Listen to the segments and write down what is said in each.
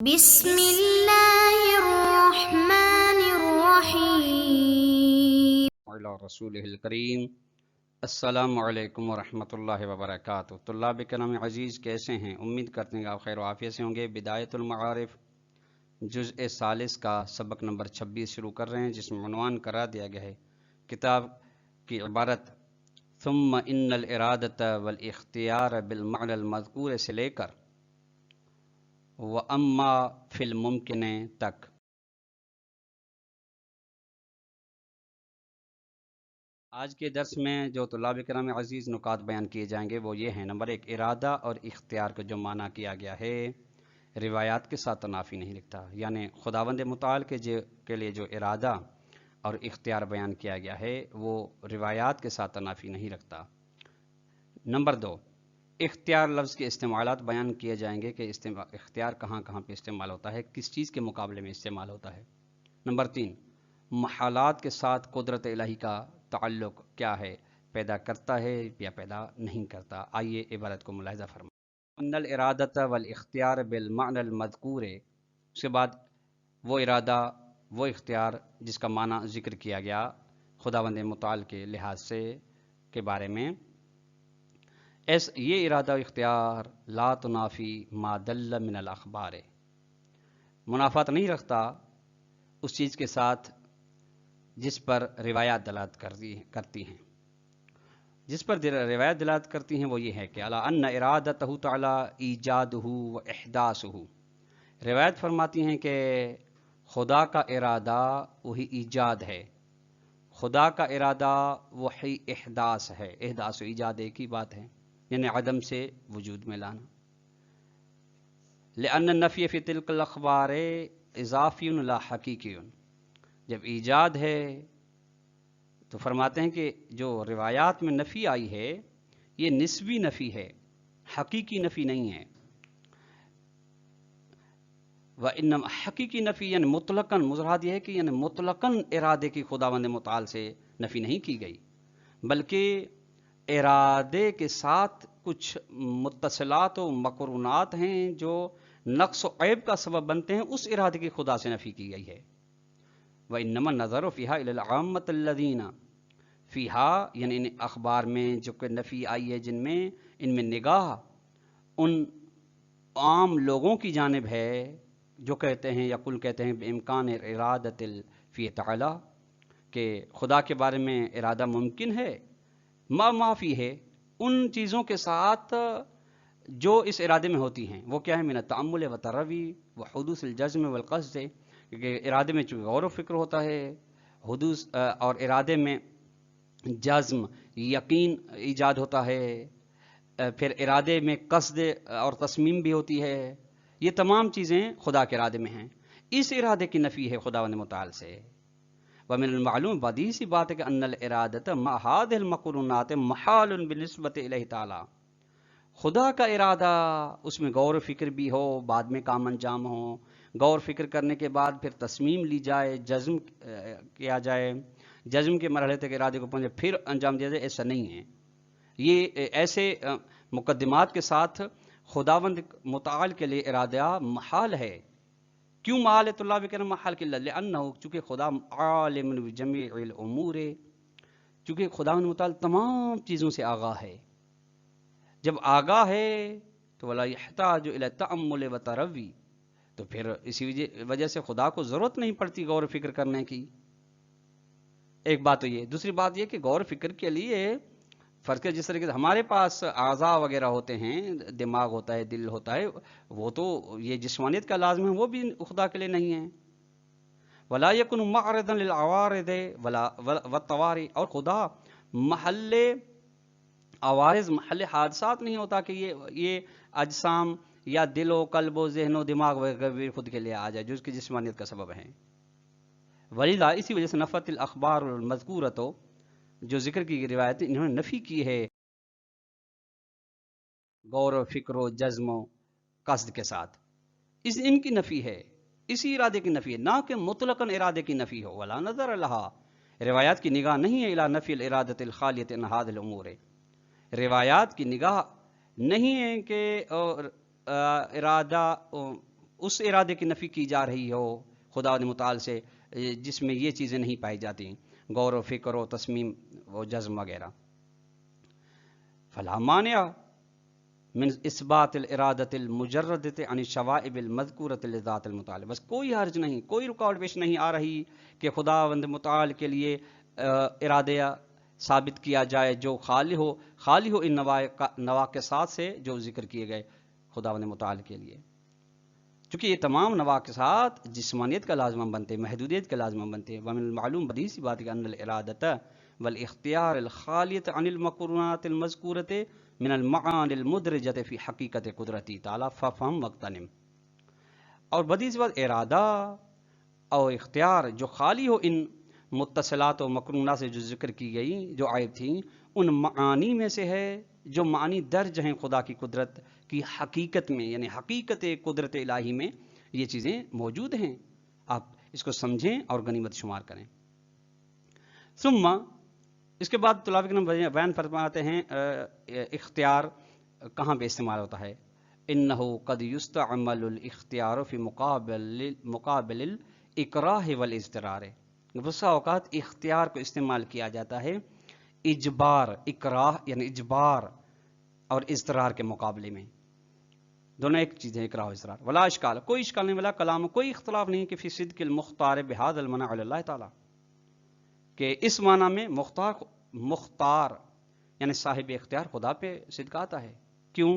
بسم اللہ الرحمن الرحیم علی رسول الکریم۔ السلام علیکم ورحمۃ اللہ وبرکاتہ۔ طلاب کرام عزیز، کیسے ہیں؟ امید کرتے ہیں کہ آپ خیر و عافیت سے ہوں گے۔ بدایت المعارف جزء ثالث کا سبق نمبر 26 شروع کر رہے ہیں، جس میں عنوان قرار دیا گیا ہے کتاب کی عبارت ثم ان الارادۃ والاختیار بالمعنى المذکور سے لے کر واما فی الممکن تک۔ آج کے درس میں جو طلاب کرام عزیز نکات بیان کیے جائیں گے وہ یہ ہیں: نمبر 1، ارادہ اور اختیار کا جو معنی کیا گیا ہے روایات کے ساتھ تنافی نہیں رکھتا، یعنی خداوند متعال کے لیے جو ارادہ اور اختیار بیان کیا گیا ہے وہ روایات کے ساتھ تنافی نہیں رکھتا۔ نمبر 2، اختیار لفظ کے استعمالات بیان کیے جائیں گے کہ اختیار کہاں کہاں پہ استعمال ہوتا ہے، کس چیز کے مقابلے میں استعمال ہوتا ہے۔ نمبر 3، محالات کے ساتھ قدرت الہی کا تعلق کیا ہے، پیدا کرتا ہے یا پیدا نہیں کرتا۔ آئیے عبارت کو ملاحظہ فرمائیں۔ ان الارادۃ والاختیار بالمعنى المذکور، اس کے بعد وہ ارادہ وہ اختیار جس کا معنی ذکر کیا گیا خداوند متعال کے لحاظ سے کے بارے میں، یہ ارادہ و اختیار لا تنافی ما دل من الاخبار، منافات نہیں رکھتا اس چیز کے ساتھ جس پر روایات دلالت کرتی ہیں۔ جس پر روایت دلالت کرتی ہیں وہ یہ ہے کہ الا ان ارادتہ تعالی ایجادہ و احداثہ، روایت فرماتی ہیں کہ خدا کا ارادہ وہی ایجاد ہے، خدا کا ارادہ وہی احداث ہے۔ احداث و ایجاد ایک ہی بات ہے، یعنی عدم سے وجود میں لانا۔ لأن النفی فی تلک الاخبار اضافی لا حقیقی، جب ایجاد ہے تو فرماتے ہیں کہ جو روایات میں نفی آئی ہے یہ نسبی نفی ہے، حقیقی نفی نہیں ہے۔ وَإِنَّمَا حقیقی نفی یعنی مطلقاً، مراد یہ ہے کہ یعنی مطلقاً ارادے کی خداوند متعال سے نفی نہیں کی گئی، بلکہ ارادے کے ساتھ کچھ متصلات و مقرونات ہیں جو نقص و عیب کا سبب بنتے ہیں، اس ارادے کی خدا سے نفی کی گئی ہے۔ وَإِنَّمَا النَّظَرُ فِيهَا إِلَى الْعَامَّةِ الَّذِينَ فِيهَا، یعنی ان اخبار میں جو کہ نفی آئی ہے جن میں، ان میں نگاہ ان عام لوگوں کی جانب ہے جو کہتے ہیں یا کل کہتے ہیں بامکان ارادت فی تعالی، کہ خدا کے بارے میں ارادہ ممکن ہے، ما معافی ہے ان چیزوں کے ساتھ جو اس ارادے میں ہوتی ہیں۔ وہ کیا ہے؟ من التأمل و تروی و حدوث الجزم والقصد، کہ ارادے میں چونکہ غور و فکر ہوتا ہے، حدوث اور ارادے میں جزم یقین ایجاد ہوتا ہے، پھر ارادے میں قصد اور تصمیم بھی ہوتی ہے، یہ تمام چیزیں خدا کے ارادے میں ہیں۔ اس ارادے کی نفی ہے خداوند متعال سے۔ ومن المعلوم، بدیہی سی بات ہے کہ ان الارادۃ مع هذه المقرونات محال بالنسبۃ الیہ تعالی، خدا کا ارادہ اس میں غور و فکر بھی ہو، بعد میں کام انجام ہو، غور فکر کرنے کے بعد پھر تصمیم لی جائے، جزم کیا جائے، جزم کے مرحلے تک ارادے کو پہنچے پھر انجام دیا جائے، ایسا نہیں ہے۔ یہ ایسے مقدمات کے ساتھ خداوند متعال کے لیے ارادہ محال ہے۔ کیوں محال ہے طلاب کرام؟ محال کے لیے لأنہ، چونکہ خدا عالم بجمیع الامور، چونکہ خداوند متعال تمام چیزوں سے آگاہ ہے۔ جب آگاہ ہے تو ولا یحتاج الی التأمل و تروی، تو پھر اسی وجہ سے خدا کو ضرورت نہیں پڑتی غور و فکر کرنے کی۔ ایک بات تو یہ، دوسری بات یہ کہ غور و فکر کے لیے فرض کر جس طریقے سے ہمارے پاس اعضاء وغیرہ ہوتے ہیں، دماغ ہوتا ہے، دل ہوتا ہے، وہ تو یہ جسمانیت کا لازم ہے، وہ بھی خدا کے لیے نہیں ہے۔ ولا یکن معرضا للعوارض والطوارئ، اور خدا محل عوارض، محل حادثات نہیں ہوتا کہ یہ اجسام یا دل و قلب و ذہن و دماغ وغیرہ خود کے لیے آ جائے جو اس کی جسمانیت کا سبب ہے۔ ولذا، اسی وجہ سے نفت الاخبار المذکورۃ، جو ذکر کی روایت انہوں نے نفی کی ہے غور و فکر و جزم و قصد کے ساتھ، ان کی نفی ہے، اسی ارادے کی نفی ہے، نہ کہ مطلقاً ارادے کی نفی ہو۔ ولا نظر لہا، روایات کی نگاہ نہیں ہے الی نفی الارادۃ الخالیۃ عن هذه الامور، روایات کی نگاہ نہیں ہے کہ ارادہ اس ارادے کی نفی کی جا رہی ہو خداوند متعال سے جس میں یہ چیزیں نہیں پائی جاتی، غور و فکر و تصمیم و جزم وغیرہ. فلا مانع من اثبات الارادۃ المجردۃ عن الشوائب المذکورۃ لذات المتعال. بس کوئی حرج نہیں، کوئی رکاوٹ پیش نہیں آ رہی کہ خداوند متعال کے لیے ارادہ ثابت کیا جائے جو خالی ہو ان نواقصات سے جو ذکر کیے گئے خداوند متعال کے لیے. چونکہ یہ تمام نواقصات جسمانیت کا لازمہ بنتے ہیں، محدودیت کا لازمہ بنتے ہیں. ومن المعلوم بدیہی سی بات ہے کہ ان الارادۃ والاختیار الخالیۃ عن المقرونات المذکورۃ من المعانی المدرجۃ فی حقیقت قدرتی تعالی ففہم واغتنم. اور بدیہی سی بات، ارادہ اور اختیار جو خالی ہو ان متصلات و مقرونات سے جو ذکر کی گئی، جو عائد تھیں، ان معانی میں سے ہے جو معانی درج ہیں خدا کی قدرت کی حقیقت میں، یعنی حقیقت قدرت الہی میں یہ چیزیں موجود ہیں. آپ اس کو سمجھیں اور غنیمت شمار کریں. ثم اس کے بعد طلاب کرام بیان فرماتے ہیں اختیار کہاں پہ استعمال ہوتا ہے. انہ قد یستعمل الاختیار فی مقابل الاکراہ والاضطرار. بسا اوقات اختیار کو استعمال کیا جاتا ہے اجبار، اکراہ یعنی اجبار اور اضطرار کے مقابلے میں. دونوں ایک چیز ہے، اکراہ و اضطرار. ولا اشکال، کوئی اشکال نہیں، ولا کلام، کوئی اختلاف نہیں کہ فی صدق المختار بہذا المنع علی اللہ تعالی، کہ اس معنی میں مختار یعنی صاحب اختیار خدا پہ صدق آتا ہے. کیوں؟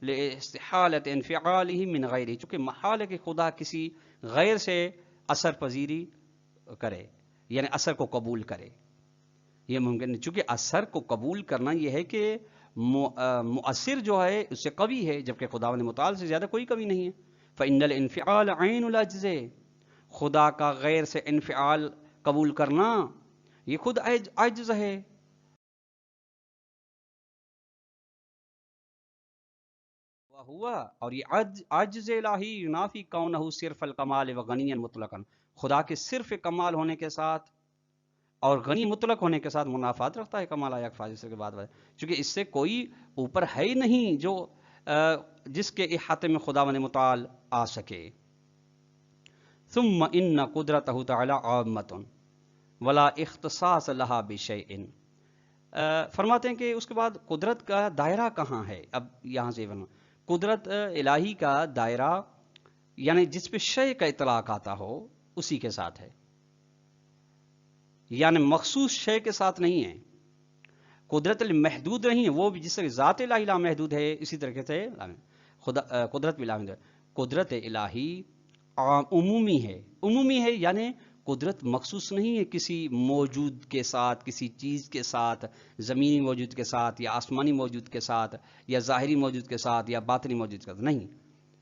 لاستحالۃ انفعالہ من غیرہ، چونکہ محال ہے کہ خدا کسی غیر سے اثر پذیری کرے، یعنی اثر کو قبول کرے. یہ ممکن نہیں، چونکہ اثر کو قبول کرنا یہ ہے کہ مؤثر جو ہے اس سے قوی ہے، جبکہ خداوند متعال سے زیادہ کوئی قوی نہیں ہے. فإن الانفعال عین العجز، خدا کا غیر سے انفعال قبول کرنا یہ خود عجز ہے. ہوا اور یہ عجز الہی ینافی کونہ صرف الکمال و غنی مطلقا، خدا کے صرف کمال ہونے کے ساتھ اور غنی مطلق ہونے کے ساتھ منافات رکھتا ہے کمال یکفا جس کے بعد، چونکہ اس سے کوئی اوپر ہے ہی نہیں جو جس کے احاطے میں خداوند متعال آ سکے. ثم ان قدرتہ تعالی عامۃ ولا اختصاص لہا بشیء. فرماتے ہیں کہ اس کے بعد قدرت کا دائرہ کہاں ہے. اب یہاں سے قدرت الہی کا دائرہ یعنی جس پہ شے کا اطلاق آتا ہو اسی کے ساتھ ہے، یعنی مخصوص شے کے ساتھ نہیں ہے. قدرت محدود نہیں ہے، وہ بھی جس طرح ذات الہی لامحدود ہے اسی طریقے سے قدرت بھی لامحدود ہے. قدرت الہی عمومی ہے، یعنی قدرت مخصوص نہیں ہے کسی موجود کے ساتھ، کسی چیز کے ساتھ، زمینی موجود کے ساتھ یا آسمانی موجود کے ساتھ یا ظاہری موجود کے ساتھ یا باطنی موجود کے ساتھ نہیں.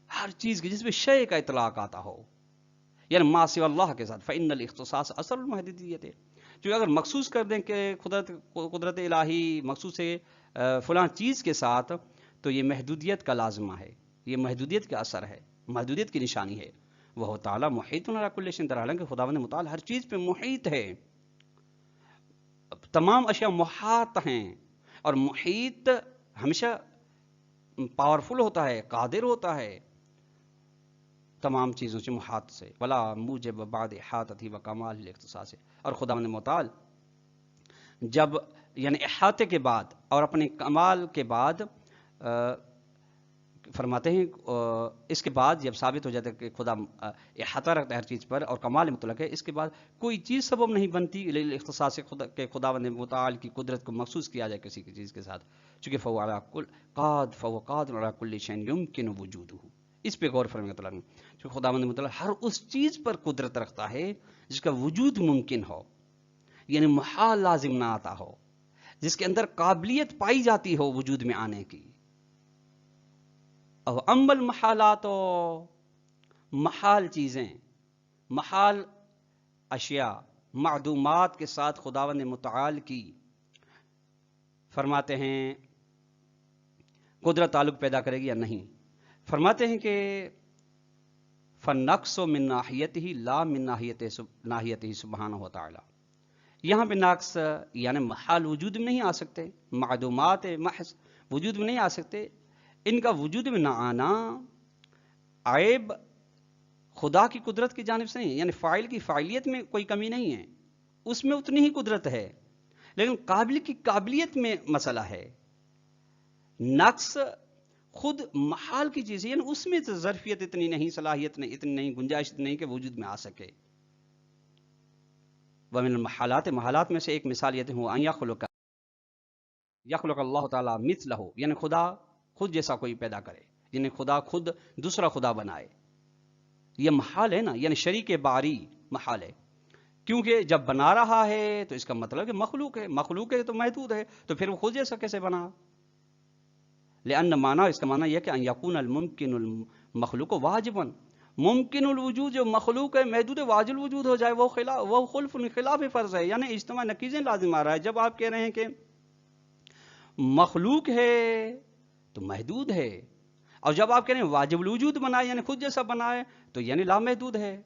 ہر چیز کی جس میں شے کا اطلاق آتا ہو، یعنی ما سوی اللہ کے ساتھ. فإن الاختصاص اصل المحدودیت، جو اگر مخصوص کر دیں کہ قدرت الہی مخصوص ہے فلاں چیز کے ساتھ، تو یہ محدودیت کا لازمہ ہے، یہ محدودیت کا اثر ہے، محدودیت کی نشانی ہے. وہ تعالیٰ محیط علی کل شیء، حالانکہ خداوند متعال ہر چیز پہ محیط ہے، تمام اشیاء محاط ہیں. اور محیط ہمیشہ پاورفل ہوتا ہے، قادر ہوتا ہے تمام چیزوں سے محاط سے. ولا موجب بعد احاطتہ وکمال الاختصاص. اور خداوند متعال جب یعنی احاطے کے بعد اور اپنے کمال کے بعد فرماتے ہیں اس کے بعد جب ثابت ہو جاتا ہے کہ خدا احاطہ رکھتا ہے ہر چیز پر اور کمال مطلق ہے، اس کے بعد کوئی چیز سبب نہیں بنتی اختصاص کہ خداوند متعال کی قدرت کو مخصوص کیا جائے کسی کی چیز کے ساتھ، چونکہ فهو قادر علی کل شیء یمکن وجودہ. اس پہ غور فرمائیں تعالیٰ نے، چونکہ خداوند متعال ہر اس چیز پر قدرت رکھتا ہے جس کا وجود ممکن ہو، یعنی محال لازم نہ آتا ہو، جس کے اندر قابلیت پائی جاتی ہو وجود میں آنے کی. اور اما المحالات، محال چیزیں، محال اشیاء، معدومات کے ساتھ خداوند متعال کی فرماتے ہیں قدرت تعلق پیدا کرے گی یا نہیں. فرماتے ہیں کہ فالنقص من ناحیتہ لا من ناحیتہ سبحانہ وتعالی. یہاں پہ نقص یعنی محال وجود میں نہیں آ سکتے، معدومات محض وجود میں نہیں آ سکتے. ان کا وجود میں نہ آنا عیب خدا کی قدرت کی جانب سے نہیں، یعنی فاعل کی فاعلیت میں کوئی کمی نہیں ہے، اس میں اتنی ہی قدرت ہے، لیکن قابل کی قابلیت میں مسئلہ ہے۔ نقص خود محال کی چیز ہے، یعنی اس میں ظرفیت اتنی نہیں، صلاحیت نہیں، اتنی نہیں، گنجائش نہیں کہ وجود میں آ سکے۔ ومن المحالات، محالات میں سے ایک مثال یہ ہوا ان یخلق اللہ تعالیٰ مثلہ، یعنی خدا خود جیسا کوئی پیدا کرے، یعنی خدا خود دوسرا خدا بنائے، یہ محال ہے نا، یعنی شریک باری محال ہے، کیونکہ جب بنا رہا ہے تو اس کا مطلب کہ مخلوق ہے، مخلوق ہے تو محدود ہے، تو پھر وہ خود جیسا کیسے بنا؟ لأن معنی، اس کا معنی یہ کہ ان یکون الممکن المخلوق واجبا، ممکن الوجود جو مخلوق ہے محدود واجب الوجود ہو جائے، وہ خلف خلاف فرض ہے، یعنی اجتماع نقیضیں لازم آ رہا ہے۔ جب آپ کہہ رہے ہیں کہ مخلوق ہے تو محدود ہے، اور جب آپ کہہ رہے ہیں واجب الوجود بنائے یعنی خود جیسا بنائے تو یعنی لامحدود ہے،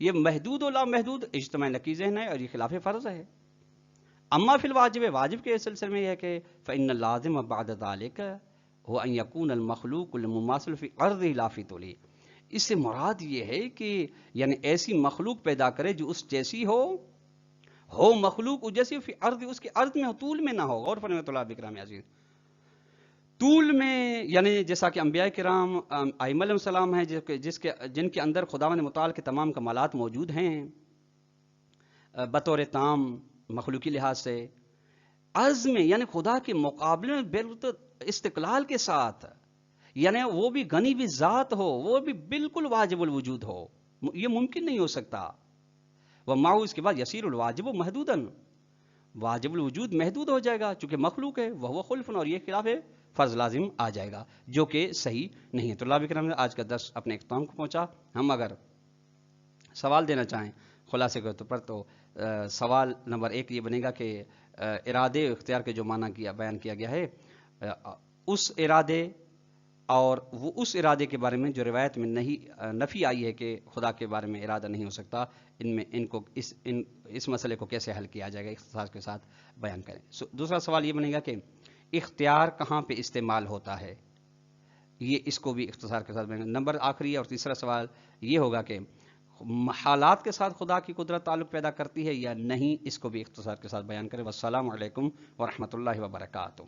یہ محدود و لامحدود اجتماع نقیضیں ہیں اور یہ خلاف فرض ہے۔ اما فی الواجب، واجب کے سلسلے میں یہ ہے کہ فإن اللازم بعد ذلك هو ان يكون المخلوق المماثل في عرضه لا في طوله، اس سے مراد یہ ہے کہ یعنی ایسی مخلوق پیدا کرے جو اس جیسی ہو مخلوق اس جیسی فی عرض، اس کے عرض میں ہو، طول میں نہ ہو۔ غور فرمائیں طلاب اکرام عزیز، طول میں یعنی جیسا کہ انبیاء کرام ائمہ علیہ السلام ہیں جن کے اندر خداوند متعال کے تمام کمالات موجود ہیں بطور تام مخلوقی لحاظ سے، عرض میں یعنی خدا کے مقابلے میں بالکل استقلال کے ساتھ، یعنی وہ بھی غنی بھی ذات ہو، وہ بھی بالکل واجب الوجود ہو، یہ ممکن نہیں ہو سکتا۔ ومعه، اس کے بعد یسیر الواجب محدوداً، واجب الوجود محدود ہو جائے گا چونکہ مخلوق ہے، وہ خلف، اور یہ خلاف فرض لازم آ جائے گا، جو کہ صحیح نہیں ہے۔ طلاب کرام نے آج کا درس اپنے اختتام کو پہنچا۔ ہم اگر سوال دینا چاہیں خلاصے کے طور پر تو سوال نمبر 1 یہ بنے گا کہ ارادے و اختیار کے جو معنی بیان کیا گیا ہے، اس ارادے اور وہ اس ارادے کے بارے میں جو روایت میں نہیں نفی آئی ہے کہ خدا کے بارے میں ارادہ نہیں ہو سکتا، اس مسئلے کو کیسے حل کیا جائے گا، اختصار کے ساتھ بیان کریں۔ دوسرا سوال یہ بنے گا کہ اختیار کہاں پہ استعمال ہوتا ہے، یہ اس کو بھی اختصار کے ساتھ بیان کریں۔ نمبر آخری اور تیسرا سوال یہ ہوگا کہ حالات کے ساتھ خدا کی قدرت تعلق پیدا کرتی ہے یا نہیں، اس کو بھی اختصار کے ساتھ بیان کریں۔ والسلام علیکم ورحمۃ اللہ وبرکاتہ۔